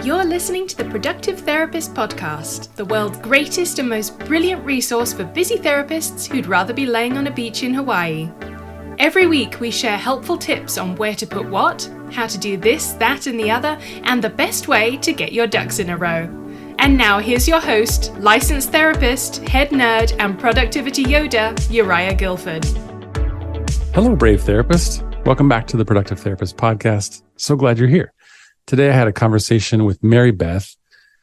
You're listening to the Productive Therapist Podcast, the world's greatest and most brilliant resource for busy therapists who'd rather be laying on a beach in Hawaii. Every week we share helpful tips on where to put what, how to do this, that, and the other, and the best way to get your ducks in a row. And now here's your host, licensed therapist, head nerd, and productivity Yoda, Uriah Guilford. Hello, brave therapist. Welcome back to the Productive Therapist Podcast. So glad you're here. Today I had a conversation with Mary Beth,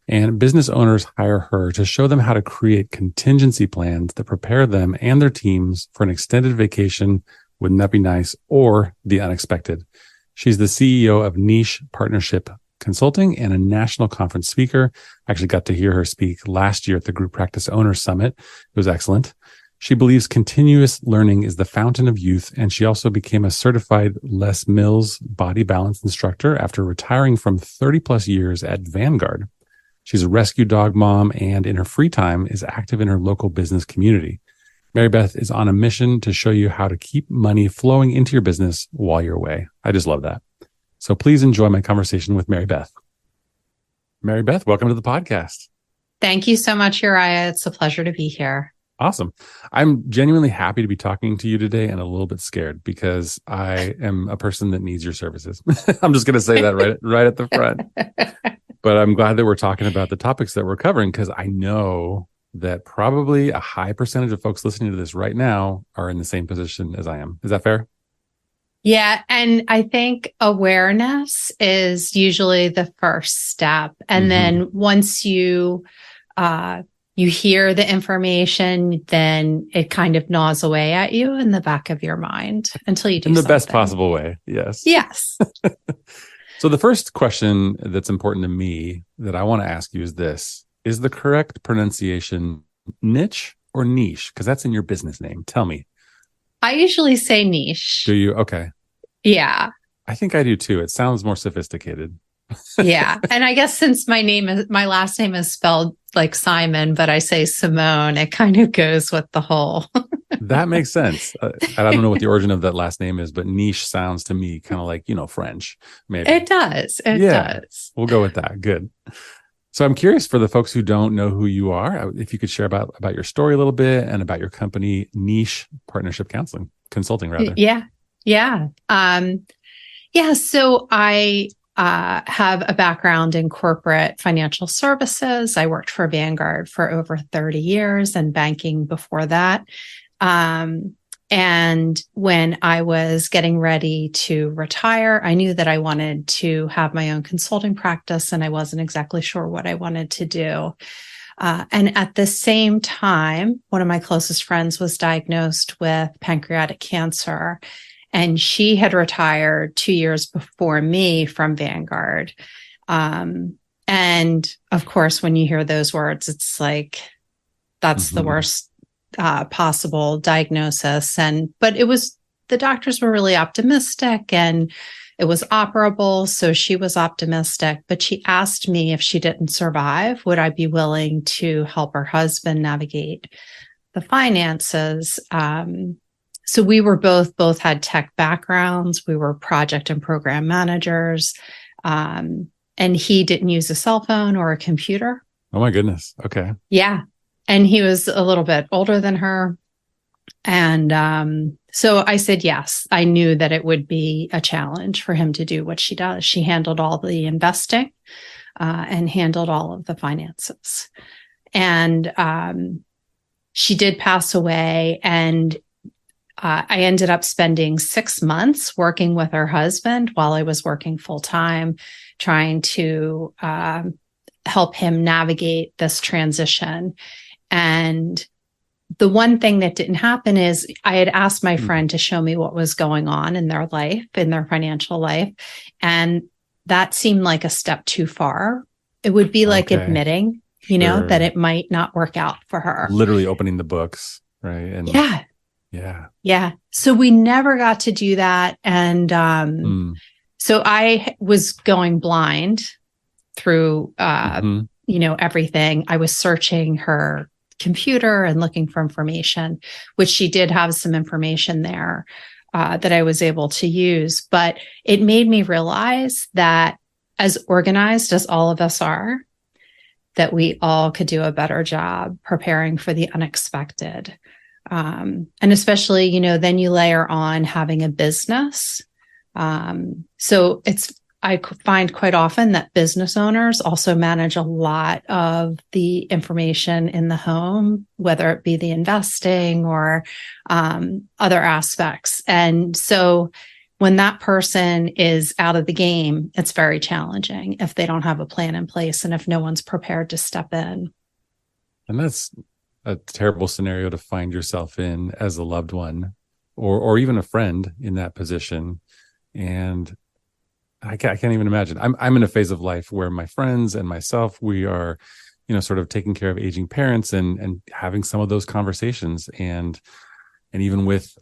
and business owners hire her to show them how to create contingency plans that prepare them and their teams for an extended vacation, wouldn't that be nice, or the unexpected. She's the CEO of Niche Partnership Consulting and a national conference speaker. I actually got to hear her speak last year at the Group Practice Owners Summit. It was excellent. She believes continuous learning is the fountain of youth, and she also became a certified Les Mills body balance instructor after retiring from 30 plus years at Vanguard. She's a rescue dog mom and in her free time is active in her local business community. Mary Beth is on a mission to show you how to keep money flowing into your business while you're away. I just love that. So please enjoy my conversation with Mary Beth. Mary Beth, welcome to the podcast. Thank you so much, Uriah. It's a pleasure to be here. Awesome. I'm genuinely happy to be talking to you today and a little bit scared because I am a person that needs your services. I'm just going to say that right at the front. But I'm glad that we're talking about the topics that we're covering because I know that probably a high percentage of folks listening to this right now are in the same position as I am. Is that fair? Yeah. And I think awareness is usually the first step. And then once you hear the information, then it kind of gnaws away at you in the back of your mind until you do something. In the best possible way. Yes. Yes. So the first question that's important to me that I want to ask you is this: is the correct pronunciation niche or niche? Because that's in your business name. Tell me. I usually say niche. Do you? Okay. Yeah. I think I do too. It sounds more sophisticated. Yeah. And I guess since my last name is spelled like Simon, but I say Simone, it kind of goes with the whole. That makes sense. I don't know what the origin of that last name is, but niche sounds to me kind of like, French, maybe. It does. It does. We'll go with that. Good. So I'm curious for the folks who don't know who you are, if you could share about your story a little bit and about your company, Niche Partnership Consulting, rather. Yeah. So I have a background in corporate financial services. I worked for Vanguard for over 30 years and banking before that. And when I was getting ready to retire, I knew that I wanted to have my own consulting practice, and I wasn't exactly sure what I wanted to do. And at the same time, one of my closest friends was diagnosed with pancreatic cancer. And she had retired 2 years before me from Vanguard. And of course, when you hear those words, it's like, that's the worst possible diagnosis. But the doctors were really optimistic and it was operable. So she was optimistic, but she asked me if she didn't survive, would I be willing to help her husband navigate the finances? So we were both had tech backgrounds. We were project and program managers. And he didn't use a cell phone or a computer. Oh my goodness. Okay. Yeah. And he was a little bit older than her. And so I said, yes, I knew that it would be a challenge for him to do what she does. She handled all the investing and handled all of the finances. And she did pass away, and I ended up spending 6 months working with her husband while I was working full time, trying to help him navigate this transition. And the one thing that didn't happen is I had asked my friend to show me what was going on in their life, in their financial life. And that seemed like a step too far. It would be like admitting, that it might not work out for her. Literally opening the books, right? And Yeah. So we never got to do that. And so I was going blind through, everything. I was searching her computer and looking for information, which she did have some information there that I was able to use. But it made me realize that as organized as all of us are, that we all could do a better job preparing for the unexpected. And especially, then you layer on having a business. So I find quite often that business owners also manage a lot of the information in the home, whether it be the investing or other aspects. And so when that person is out of the game, it's very challenging if they don't have a plan in place and if no one's prepared to step in. And that's a terrible scenario to find yourself in as a loved one or even a friend in that position. And I can't even imagine. I'm in a phase of life where my friends and myself, we are, sort of taking care of aging parents and having some of those conversations and even with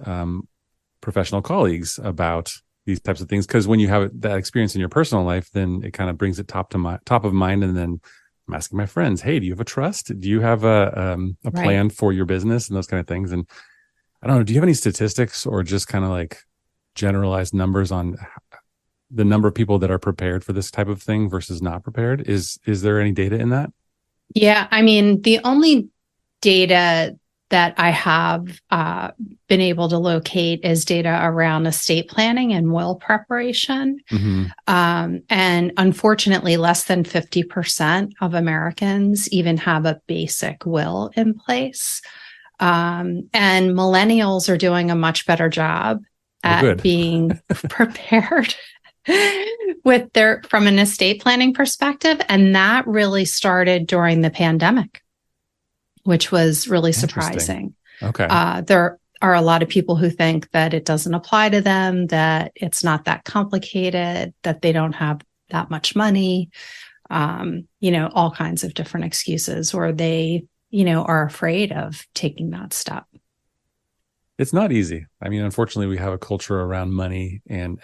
professional colleagues about these types of things. Because when you have that experience in your personal life, then it kind of brings it top of mind. And then I'm asking my friends, hey, do you have a trust? Do you have a plan for your business and those kind of things? And I don't know, do you have any statistics or just kind of like generalized numbers on the number of people that are prepared for this type of thing versus not prepared? Is there any data in that? Yeah. I mean, the only data that I have been able to locate is data around estate planning and will preparation. Mm-hmm. And unfortunately, less than 50% of Americans even have a basic will in place. And millennials are doing a much better job at being prepared from an estate planning perspective. And that really started during the pandemic, which was really surprising. Okay. There are a lot of people who think that it doesn't apply to them, that it's not that complicated, that they don't have that much money, all kinds of different excuses, or they, are afraid of taking that step. It's not easy. I mean, unfortunately, we have a culture around money and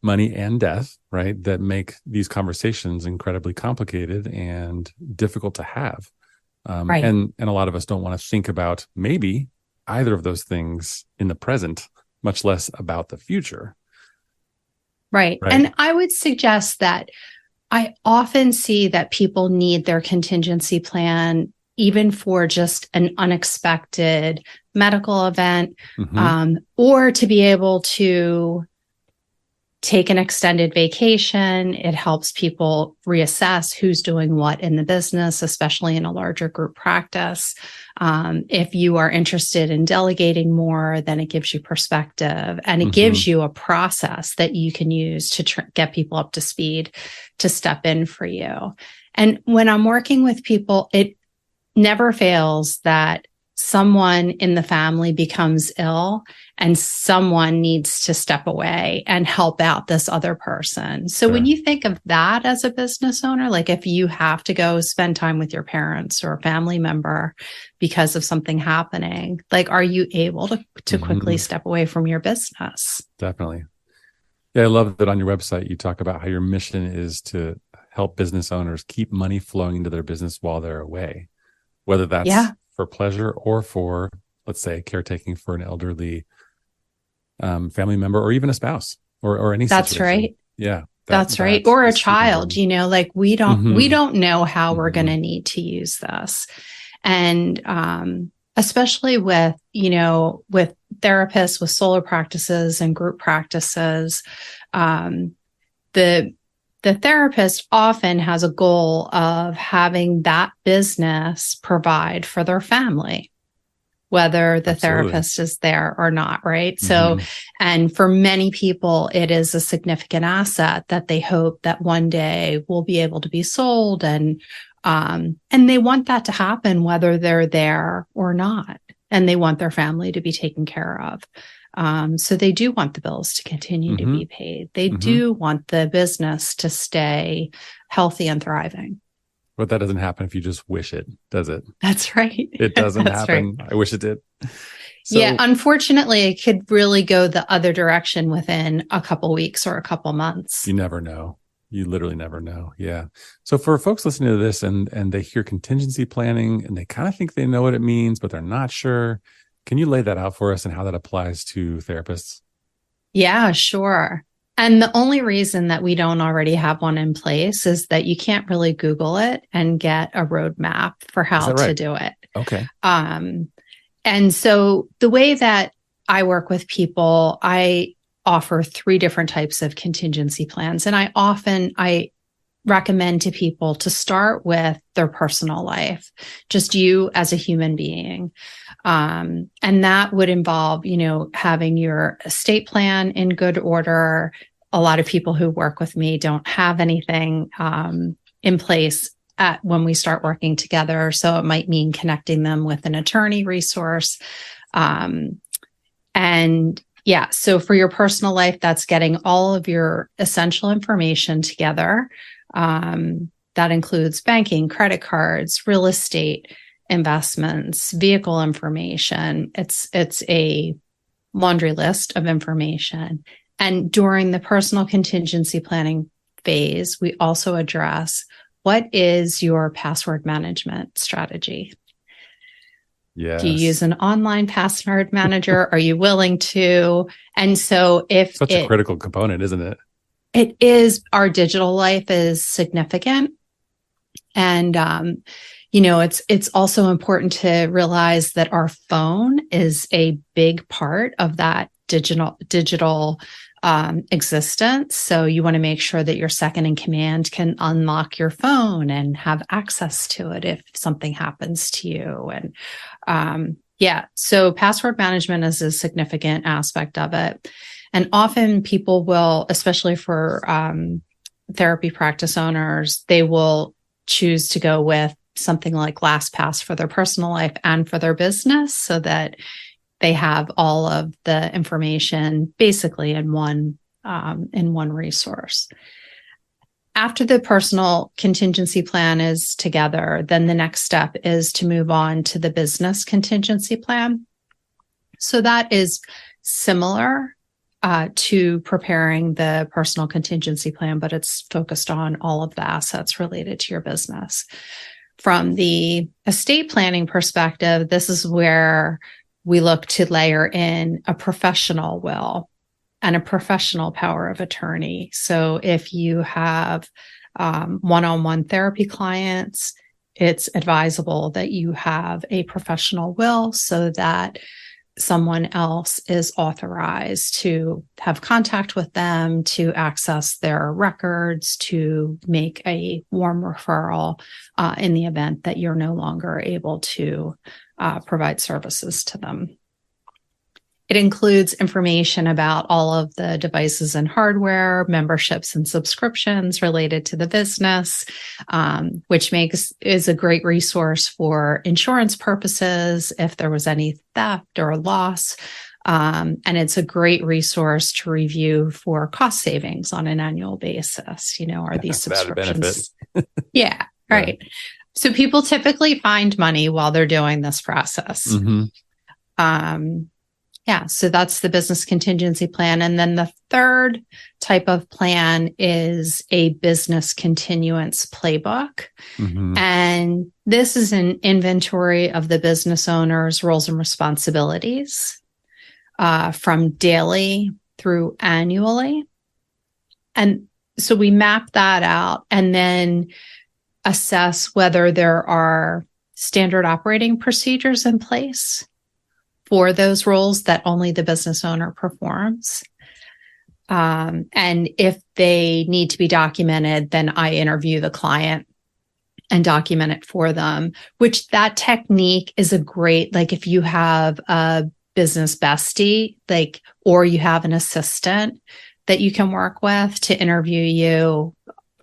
money and death, right, that make these conversations incredibly complicated and difficult to have. Right. And a lot of us don't want to think about maybe either of those things in the present, much less about the future. Right. And I would suggest that I often see that people need their contingency plan even for just an unexpected medical event, or to be able to take an extended vacation. It helps people reassess who's doing what in the business, especially in a larger group practice. If you are interested in delegating more, then it gives you perspective and it gives you a process that you can use to get people up to speed to step in for you. And when I'm working with people, it never fails that someone in the family becomes ill and someone needs to step away and help out this other person. So when you think of that as a business owner, like if you have to go spend time with your parents or a family member because of something happening, like, are you able to quickly step away from your business? Definitely. Yeah, I love that on your website, you talk about how your mission is to help business owners keep money flowing into their business while they're away, whether that's for pleasure or for, let's say, caretaking for an elderly family member or even a spouse or any situation. That's right. Yeah. That's right. Or a child, like we don't know how we're going to need to use this. And especially with therapists, with solo practices and group practices, the therapist often has a goal of having that business provide for their family, whether the therapist is there or not, right? So, and for many people, it is a significant asset that they hope that one day will be able to be sold, and they want that to happen whether they're there or not, and they want their family to be taken care of. So they do want the bills to continue to be paid. They do want the business to stay healthy and thriving. But that doesn't happen if you just wish it, does it? That's right. It doesn't happen. Right. I wish it did. So, yeah, unfortunately, it could really go the other direction within a couple weeks or a couple months. You never know. You literally never know. Yeah. So for folks listening to this and they hear contingency planning and they kind of think they know what it means, but they're not sure, can you lay that out for us and how that applies to therapists? Yeah, sure. And the only reason that we don't already have one in place is that you can't really Google it and get a roadmap for how to do it. Okay. And so the way that I work with people, I offer 3 different types of contingency plans. And I recommend to people to start with their personal life, just you as a human being. And that would involve, having your estate plan in good order. A lot of people who work with me don't have anything in place when we start working together. So it might mean connecting them with an attorney resource. So for your personal life, that's getting all of your essential information together. That includes banking, credit cards, real estate, investments, vehicle information. It's a laundry list of information. And during the personal contingency planning phase, we also address, what is your password management strategy? Yes. Do you use an online password manager? Are you willing to? And so such a critical component, isn't it? It is. Our digital life is significant. And, it's also important to realize that our phone is a big part of that digital existence. So you want to make sure that your second in command can unlock your phone and have access to it if something happens to you. And so password management is a significant aspect of it. And often people will, especially for therapy practice owners, they will choose to go with something like LastPass for their personal life and for their business, so that they have all of the information basically in one resource. After the personal contingency plan is together, then the next step is to move on to the business contingency plan. So that is similar to preparing the personal contingency plan, but it's focused on all of the assets related to your business. From the estate planning perspective, this is where we look to layer in a professional will and a professional power of attorney. So if you have one-on-one therapy clients, it's advisable that you have a professional will so that someone else is authorized to have contact with them, to access their records, to make a warm referral in the event that you're no longer able to provide services to them. It includes information about all of the devices and hardware, memberships and subscriptions related to the business, which is a great resource for insurance purposes if there was any theft or loss. And it's a great resource to review for cost savings on an annual basis. Are these subscriptions? Yeah, right. Yeah. So people typically find money while they're doing this process. Mm-hmm. So that's the business contingency plan. And then the third type of plan is a business continuance playbook. Mm-hmm. And this is an inventory of the business owner's roles and responsibilities from daily through annually. And so we map that out and then assess whether there are standard operating procedures in place for those roles that only the business owner performs. And if they need to be documented, then I interview the client and document it for them, which that technique is a great, like if you have a business bestie, or you have an assistant that you can work with to interview you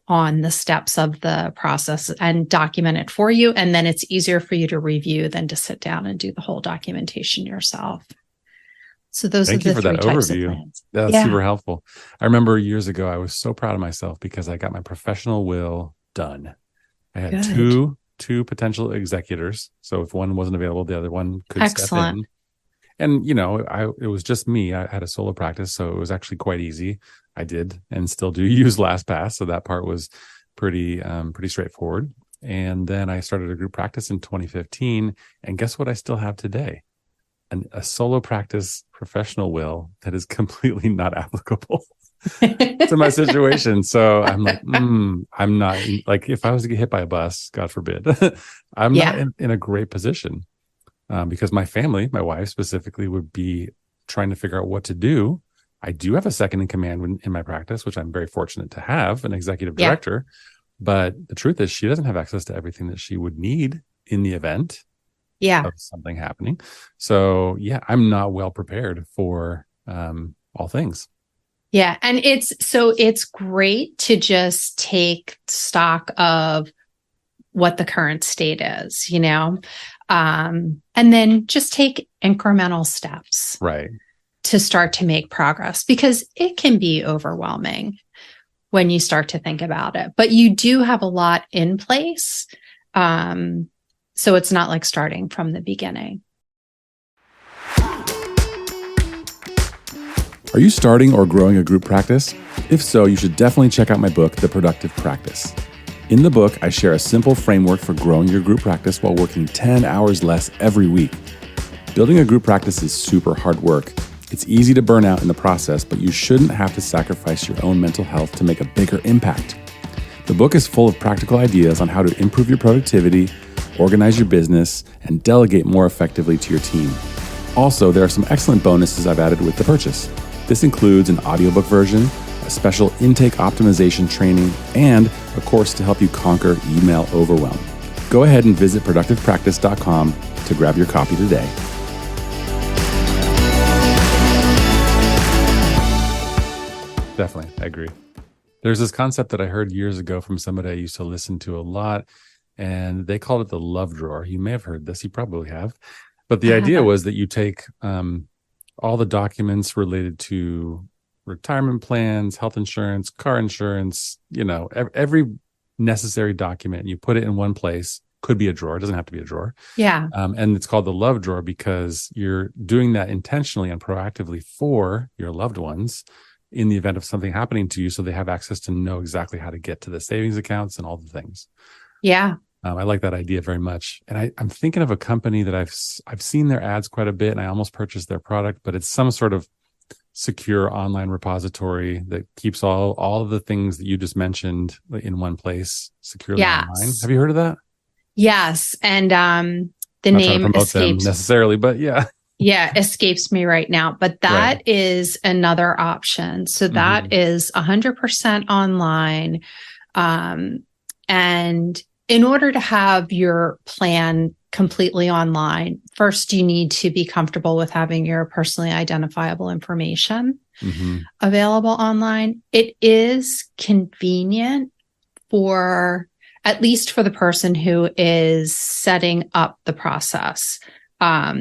on the steps of the process and document it for you. And then it's easier for you to review than to sit down and do the whole documentation yourself. So those are the 3 types of plans. That's super helpful. I remember years ago, I was so proud of myself because I got my professional will done. I had two potential executors. So if one wasn't available, the other one could step in. And, it was just me. I had a solo practice, so it was actually quite easy. I did and still do use LastPass. So that part was pretty straightforward. And then I started a group practice in 2015. And guess what I still have today? A solo practice professional will that is completely not applicable. to my situation. So I'm like, I'm not like, if I was to get hit by a bus, God forbid, I'm not in a great position because my family, my wife specifically, would be trying to figure out what to do. I do have a second in command in my practice, which I'm very fortunate to have, an executive director. But the truth is, she doesn't have access to everything that she would need in the event of something happening. So I'm not well prepared for all things. Yeah. And it's great to just take stock of what the current state is, and then just take incremental steps. Right. To start to make progress, because it can be overwhelming when you start to think about it, but you do have a lot in place. So it's not like starting from the beginning. Are you starting or growing a group practice? If so, you should definitely check out my book, The Productive Practice. In the book, I share a simple framework for growing your group practice while working 10 hours less every week. Building a group practice is super hard work. It's easy to burn out in the process, but you shouldn't have to sacrifice your own mental health to make a bigger impact. The book is full of practical ideas on how to improve your productivity, organize your business, and delegate more effectively to your team. Also, there are some excellent bonuses I've added with the purchase. This includes an audiobook version, a special intake optimization training, and a course to help you conquer email overwhelm. Go ahead and visit productivepractice.com to grab your copy today. Definitely. I agree. There's this concept that I heard years ago from somebody I used to listen to a lot, and they called it the love drawer. You may have heard this. You probably have. But the idea was that you take all the documents related to retirement plans, health insurance, car insurance, every necessary document, and you put it in one place. Could be a drawer. It doesn't have to be a drawer. Yeah. And it's called the love drawer because you're doing that intentionally and proactively for your loved ones in the event of something happening to you, so they have access to know exactly how to get to the savings accounts and all the things. Yeah. I like that idea very much. And I'm thinking of a company that I've seen their ads quite a bit, and I almost purchased their product, but it's some sort of secure online repository that keeps all of the things that you just mentioned in one place securely online. Have you heard of that? Yes. And the Not name promote them necessarily, but escapes me right now, but that is another option. So that is 100% online. And in order to have your plan completely online, first you need to be comfortable with having your personally identifiable information available online. It is convenient at least for the person who is setting up the process.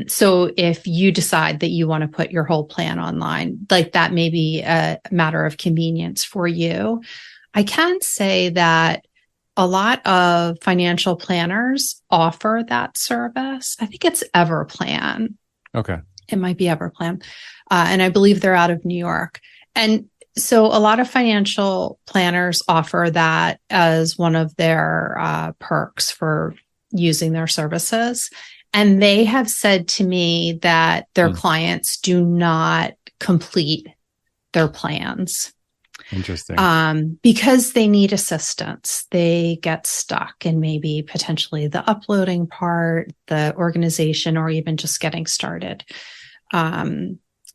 So if you decide that you want to put your whole plan online, like that may be a matter of convenience for you. I can say that a lot of financial planners offer that service. I think it's Everplan. Okay. It might be Everplan. And I believe they're out of New York. And so a lot of financial planners offer that as one of their perks for using their services. And they have said to me that their clients do not complete their plans. Interesting. Because they need assistance. They get stuck in maybe potentially the uploading part, the organization, or even just getting started.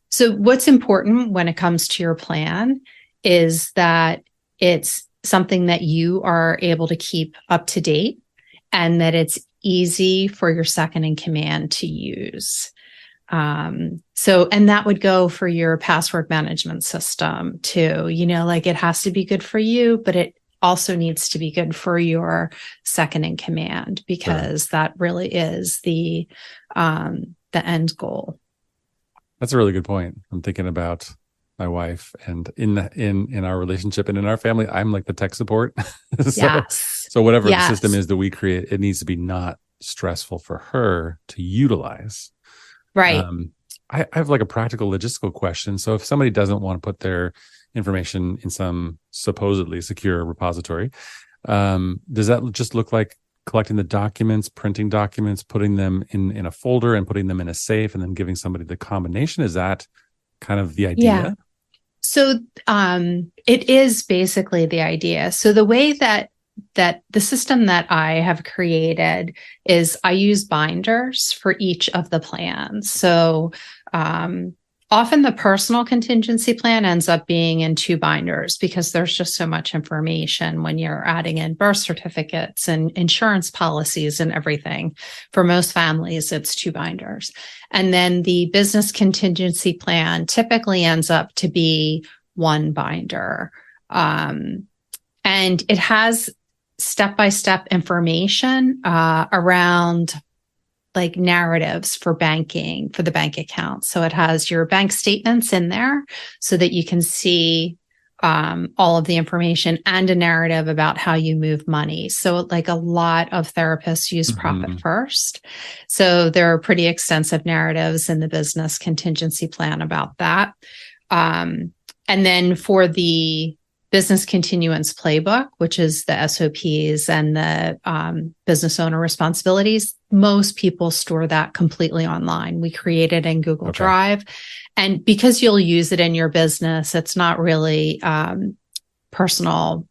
So what's important when it comes to your plan is that it's something that you are able to keep up to date and that it's easy for your second in command to use. And that would go for your password management system too. It has to be good for you, but it also needs to be good for your second in command, because that really is the end goal. That's a really good point. I'm thinking about my wife, and in our relationship and in our family, I'm like the tech support. So whatever the system is that we create, it needs to be not stressful for her to utilize. Right. I have like a practical logistical question. So if somebody doesn't want to put their information in some supposedly secure repository, does that just look like collecting the documents, printing documents, putting them in a folder and putting them in a safe and then giving somebody the combination? Is that kind of the idea? Yeah. So it is basically the idea. So the way that the system that I have created is I use binders for each of the plans. So often the personal contingency plan ends up being in 2 binders because there's just so much information when you're adding in birth certificates and insurance policies and everything. For most families, it's 2 binders. And then the business contingency plan typically ends up to be 1 binder. And it has step-by-step information around like narratives for banking, for the bank account. So it has your bank statements in there so that you can see all of the information and a narrative about how you move money. So like a lot of therapists use profit first. So there are pretty extensive narratives in the business contingency plan about that. And then for the business continuance playbook, which is the SOPs and the business owner responsibilities, most people store that completely online. We create it in Google Drive. And because you'll use it in your business, it's not really personal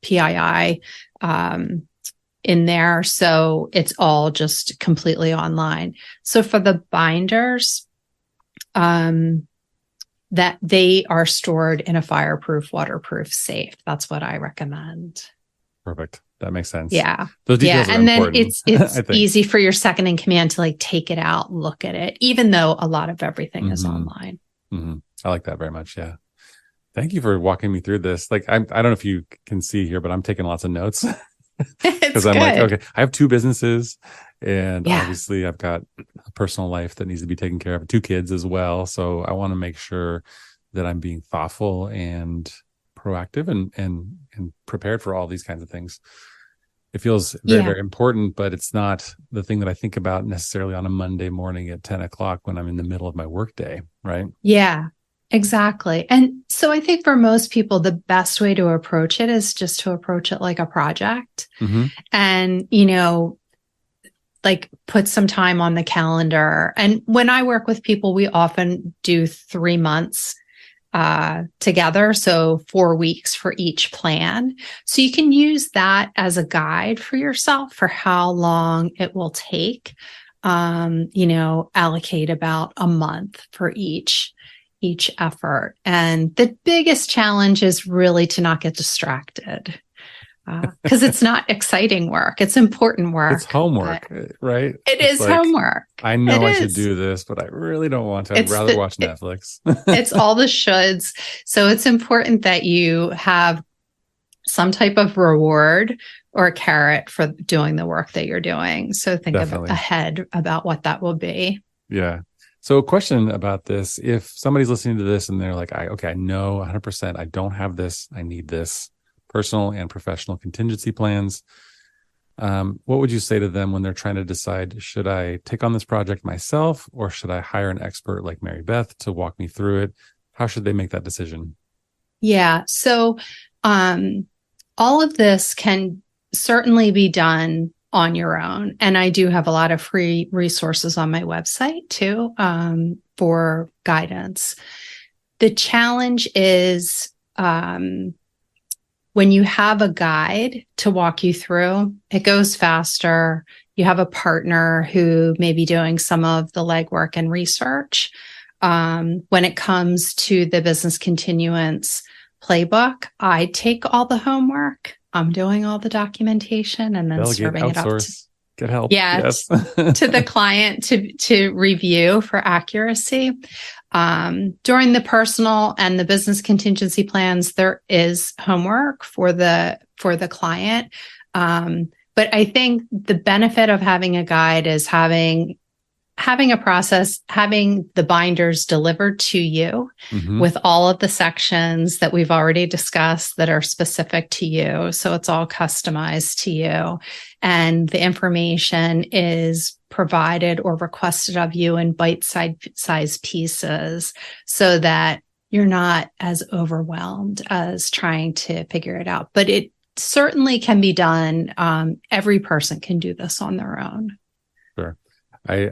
PII in there. So it's all just completely online. So for the binders, that they are stored in a fireproof, waterproof safe. That's what I recommend. Perfect. That makes sense. Yeah. Those details are and then important. it's easy for your second in command to like take it out, look at it, even though a lot of everything is online. I like that very much. Yeah. Thank you for walking me through this. Like, I don't know if you can see here, but I'm taking lots of notes because I'm like, okay, I have 2 businesses. And obviously I've got a personal life that needs to be taken care of, 2 kids as well. So I want to make sure that I'm being thoughtful and proactive and prepared for all these kinds of things. It feels very, very important, but it's not the thing that I think about necessarily on a Monday morning at 10 o'clock when I'm in the middle of my workday, right? Yeah, exactly. And so I think for most people, the best way to approach it is just to approach it like a project. And, like put some time on the calendar. And when I work with people, we often do 3 months together. So 4 weeks for each plan. So you can use that as a guide for yourself for how long it will take. Allocate about a month for each effort. And the biggest challenge is really to not get distracted. Because it's not exciting work. It's important work. It's homework, right? It's like, homework. I know I should do this, but I really don't want to. I'd rather watch Netflix. It's all the shoulds. So it's important that you have some type of reward or a carrot for doing the work that you're doing. So think ahead about what that will be. Yeah. So a question about this. If somebody's listening to this and they're like, I know 100%, I don't have this. I need this. Personal and professional contingency plans. What would you say to them when they're trying to decide, should I take on this project myself or should I hire an expert like Mary Beth to walk me through it? How should they make that decision? Yeah. So all of this can certainly be done on your own. And I do have a lot of free resources on my website too for guidance. The challenge is when you have a guide to walk you through, it goes faster. You have a partner who may be doing some of the legwork and research. When it comes to the business continuance playbook, I take all the homework. I'm doing all the documentation and then serving it up to get help. Yes. To the client to review for accuracy. During the personal and the business contingency plans, there is homework for the client. But I think the benefit of having a guide is having a process, having the binders delivered to you with all of the sections that we've already discussed that are specific to you. So it's all customized to you. And the information is provided or requested of you in bite-sized pieces so that you're not as overwhelmed as trying to figure it out. But it certainly can be done. Every person can do this on their own. Sure. I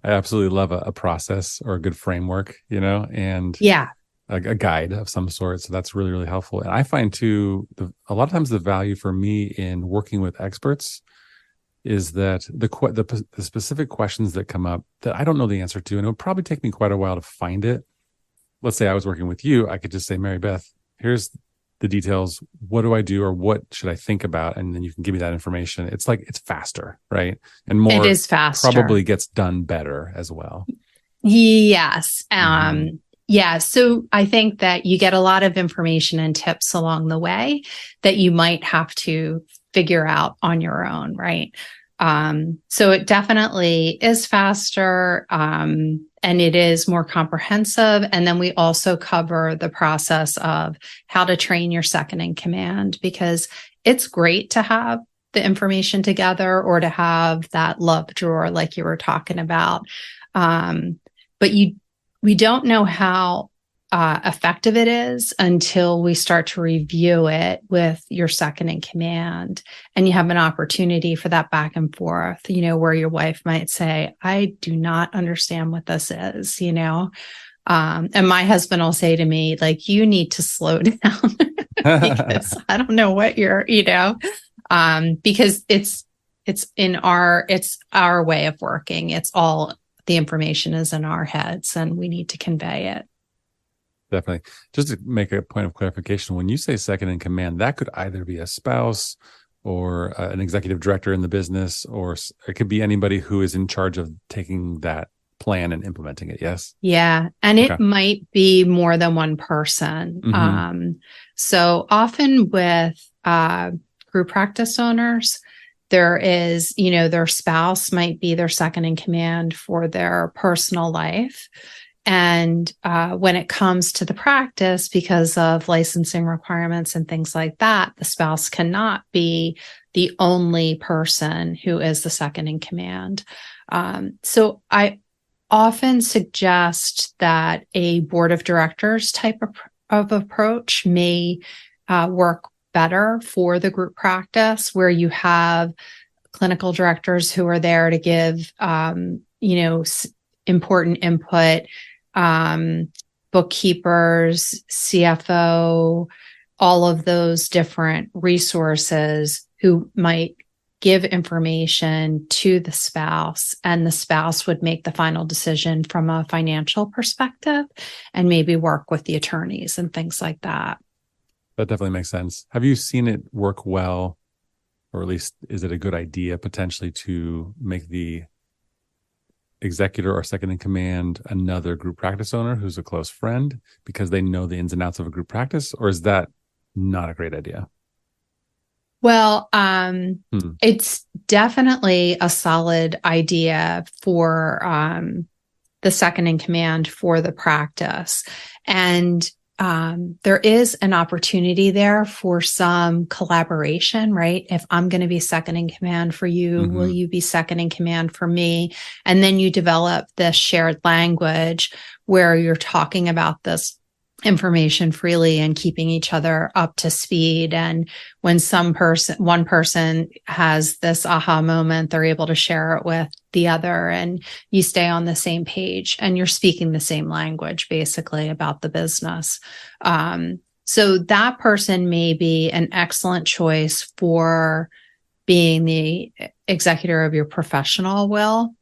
absolutely love a process or a good framework, and a guide of some sort. So that's really, really helpful. And I find too, a lot of times the value for me in working with experts is that the specific questions that come up that I don't know the answer to, and it would probably take me quite a while to find it. Let's say I was working with you, I could just say, Mary Beth, here's the details. What do I do, or what should I think about? And then you can give me that information. It's like, it's faster, right? And more, it is faster. Probably gets done better as well. Yes. Yeah. So I think that you get a lot of information and tips along the way that you might have to figure out on your own, right? So it definitely is faster, and it is more comprehensive. And then we also cover the process of how to train your second in command, because it's great to have the information together or to have that love drawer like you were talking about. But we don't know how effective it is until we start to review it with your second in command, and you have an opportunity for that back and forth, where your wife might say, I do not understand what this is, and my husband will say to me, like, you need to slow down because I don't know what you're, because it's our way of working. It's all, the information is in our heads and we need to convey it. Definitely. Just to make a point of clarification, when you say second in command, that could either be a spouse or an executive director in the business, or it could be anybody who is in charge of taking that plan and implementing it. Yes. Yeah. And it might be more than one person. So often with group practice owners, there is, their spouse might be their second in command for their personal life. And when it comes to the practice, because of licensing requirements and things like that, the spouse cannot be the only person who is the second in command. So I often suggest that a board of directors type of approach may work better for the group practice, where you have clinical directors who are there to give, important input, bookkeepers, CFO, all of those different resources who might give information to the spouse, and the spouse would make the final decision from a financial perspective and maybe work with the attorneys and things like that. That definitely makes sense. Have you seen it work well, or at least is it a good idea potentially to make the executor or second in command another group practice owner who's a close friend because they know the ins and outs of a group practice, or is that not a great idea? Well, it's definitely a solid idea for the second in command for the practice. And there is an opportunity there for some collaboration, right? If I'm going to be second in command for you, will you be second in command for me? And then you develop this shared language where you're talking about this information freely and keeping each other up to speed. And when one person has this aha moment, they're able to share it with the other, and you stay on the same page and you're speaking the same language basically about the business. So that person may be an excellent choice for being the executor of your professional will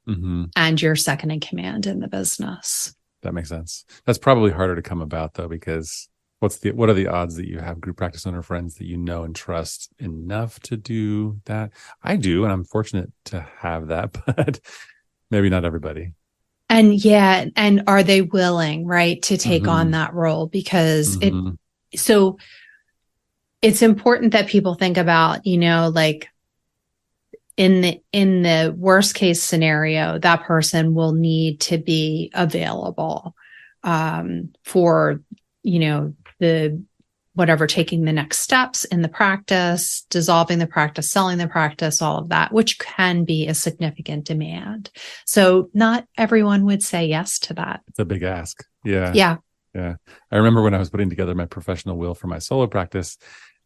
and your second in command in the business. That makes sense. That's probably harder to come about though, because what are the odds that you have group practice owner friends that you know and trust enough to do that? I do, and I'm fortunate to have that, but maybe not everybody. And and are they willing, right, to take on that role? Because so it's important that people think about, like in the worst case scenario, that person will need to be available for, the whatever, taking the next steps in the practice, dissolving the practice, selling the practice, all of that, which can be a significant demand. So not everyone would say yes to that. It's a big ask. Yeah. Yeah. I remember when I was putting together my professional will for my solo practice,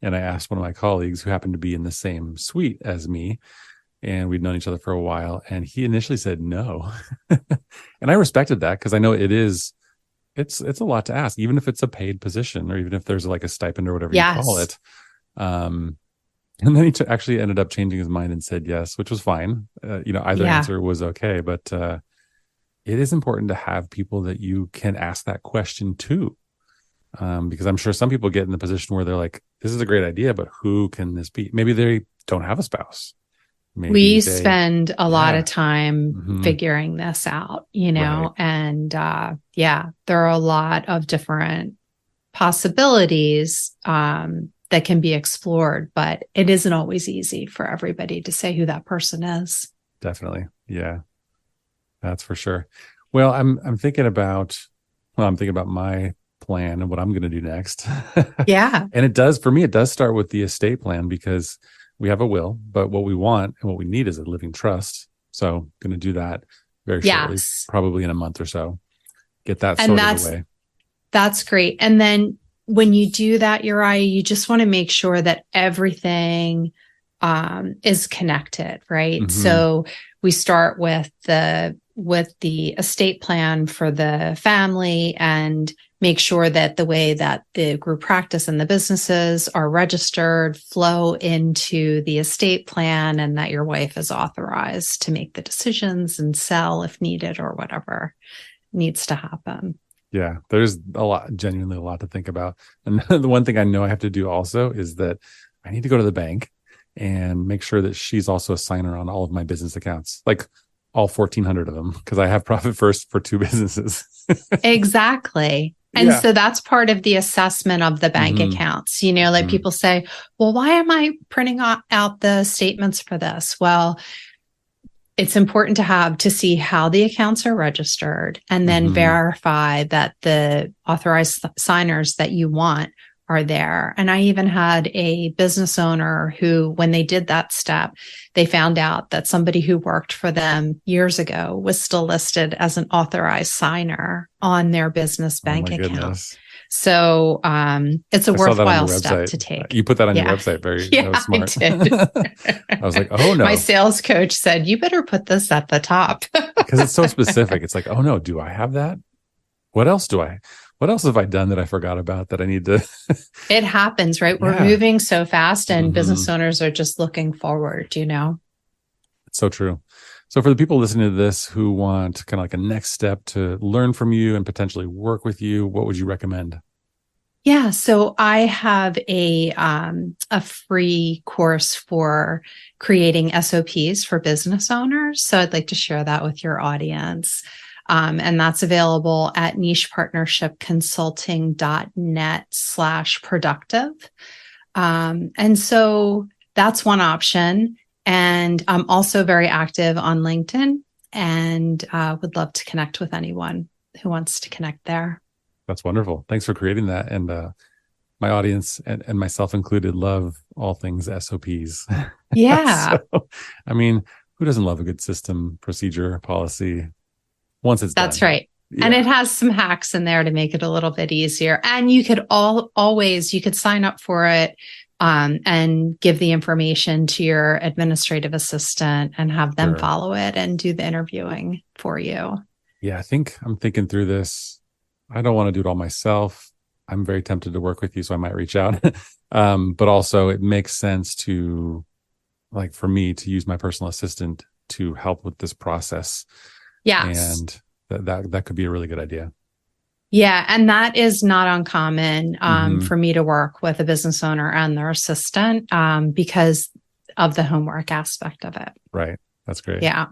and I asked one of my colleagues who happened to be in the same suite as me, and we'd known each other for a while, and he initially said no. And I respected that because I know it's it's a lot to ask, even if it's a paid position or even if there's like a stipend or whatever you call Yes. it. And then he actually ended up changing his mind and said yes, which was fine. Either Yeah. answer was okay, but it is important to have people that you can ask that question to. Because I'm sure some people get in the position where they're like, this is a great idea, but who can this be? Maybe they don't have a spouse. Maybe We they, spend a lot yeah. of time Mhm. figuring this out, Right. and there are a lot of different possibilities that can be explored, but it isn't always easy for everybody to say who that person is. Definitely. Yeah, that's for sure. Well, I'm thinking about my plan and what I'm going to do next. Yeah. And it does start with the estate plan because we have a will, but what we want and what we need is a living trust. So going to do that very shortly, Yes. probably in a month or so, get that And sorted away. that's great. And then when you do that, Uriah, you just want to make sure that everything is connected, right? Mhm. So we start with the estate plan for the family and make sure that the way that the group practice and the businesses are registered flow into the estate plan, and that your wife is authorized to make the decisions and sell if needed or whatever needs to happen. Yeah, there's genuinely a lot to think about. And the one thing I know I have to do also is that I need to go to the bank and make sure that she's also a signer on all of my business accounts, like all 1,400 of them, because I have Profit First for 2 businesses. Exactly. And Yeah. so that's part of the assessment of the bank Mhm. accounts. Like Mhm. people say, well, why am I printing out the statements for this? Well, it's important to see how the accounts are registered and then Mhm. verify that the authorized signers that you want are there. And I even had a business owner who, when they did that step, they found out that somebody who worked for them years ago was still listed as an authorized signer on their business Oh bank my account. goodness. So it's a I saw that on your worthwhile step website. to take. You put that on your Yeah. website. That Yeah, was smart. I did. I was like, oh My no, sales coach said, you better put this at the top. because it's so specific. It's like, oh no, do I have that? What else have I done that I forgot about that I need to? It happens, right? We're Yeah. moving so fast and Mhm. business owners are just looking forward, It's so true. So for the people listening to this who want kind of like a next step to learn from you and potentially work with you, what would you recommend? Yeah, so I have a free course for creating SOPs for business owners. So I'd like to share that with your audience. And that's available at nichepartnershipconsulting.net/productive. And so that's one option. And I'm also very active on LinkedIn and would love to connect with anyone who wants to connect there. That's wonderful. Thanks for creating that. And my audience and myself included love all things SOPs. Yeah. So, I mean, who doesn't love a good system, procedure, policy once it's That's done? right. Yeah. And it has some hacks in there to make it a little bit easier. And you could you could sign up for it and give the information to your administrative assistant and have them Sure. follow it and do the interviewing for you. Yeah, I think I'm thinking through this. I don't want to do it all myself. I'm very tempted to work with you, so I might reach out. But also it makes sense to, like, for me to use my personal assistant to help with this process. Yes. And that could be a really good idea. Yeah. And that is not uncommon Mhm. for me to work with a business owner and their assistant because of the homework aspect of it. Right. That's great. Yeah.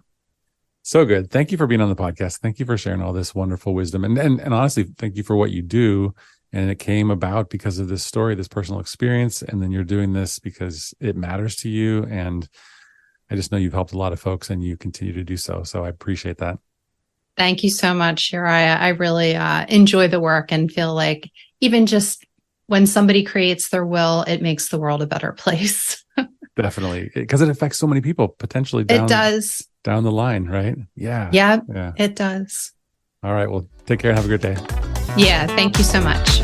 So good. Thank you for being on the podcast. Thank you for sharing all this wonderful wisdom. And honestly, thank you for what you do. And it came about because of this story, this personal experience. And then you're doing this because it matters to you. And I just know you've helped a lot of folks and you continue to do so. So I appreciate that. Thank you so much, Uriah. I really enjoy the work and feel like even just when somebody creates their will, it makes the world a better place. Definitely. Because it affects so many people potentially It does. down the line, right? Yeah. Yeah, it does. All right. Well, take care and have a good day. Yeah. Thank you so much.